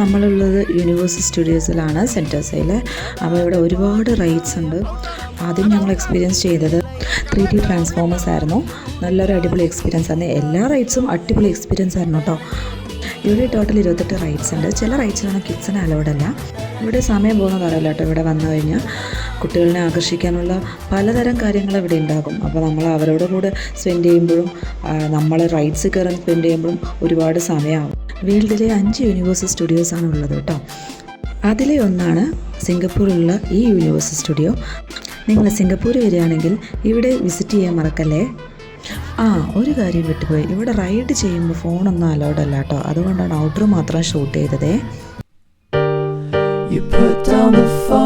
നമ്മളുള്ളത് യൂണിവേഴ്സ് സ്റ്റുഡിയോസിലാണ്, സെൻറ്റോസയിൽ. അപ്പോൾ ഇവിടെ ഒരുപാട് റൈഡ്സ് ഉണ്ട്. ആദ്യം ഞങ്ങൾ എക്സ്പീരിയൻസ് ചെയ്തത് 3D ട്രാൻസ്ഫോമേഴ്സ് ആയിരുന്നു. നല്ലൊരു അടിപൊളി എക്സ്പീരിയൻസ് ആയിരുന്നു. എല്ലാ റൈഡ്സും അടിപൊളി എക്സ്പീരിയൻസ് ആയിരുന്നു കേട്ടോ. ഇവിടെ ടോട്ടൽ 28 റൈഡ്സ് ഉണ്ട്. ചില റൈഡ്സിലൊന്നും കിഡ്സിന് അലൗഡ് അല്ല. ഇവിടെ സമയം പോകുന്നത് അറിയില്ല കേട്ടോ. ഇവിടെ വന്നു കഴിഞ്ഞാൽ കുട്ടികളെ ആകർഷിക്കാനുള്ള പലതരം കാര്യങ്ങൾ ഇവിടെ ഉണ്ടാകും. അപ്പോൾ നമ്മൾ അവരോട് കൂടെ സ്പെൻഡ് ചെയ്യുമ്പോഴും നമ്മൾ റൈഡ്സ് കയറി സ്പെൻഡ് ചെയ്യുമ്പോഴും ഒരുപാട് സമയമാകും. വേൾഡിലെ 5 യൂണിവേഴ്സ് സ്റ്റുഡിയോസാണ് ഉള്ളത് കേട്ടോ. അതിലെ ഒന്നാണ് സിംഗപ്പൂരിലുള്ള ഈ യൂണിവേഴ്സ് സ്റ്റുഡിയോ. നിങ്ങൾ സിംഗപ്പൂർ വരികയാണെങ്കിൽ ഇവിടെ വിസിറ്റ് ചെയ്യാൻ മറക്കല്ലേ. ഒരു കാര്യം വിട്ടുപോയി, ഇവിടെ റൈഡ് ചെയ്യുമ്പോൾ ഫോണൊന്നും അലൗഡ് അല്ല കേട്ടോ. അതുകൊണ്ടാണ് ഔട്ട്ഡോർ മാത്രം shoot ചെയ്തതേ. You put down the phone.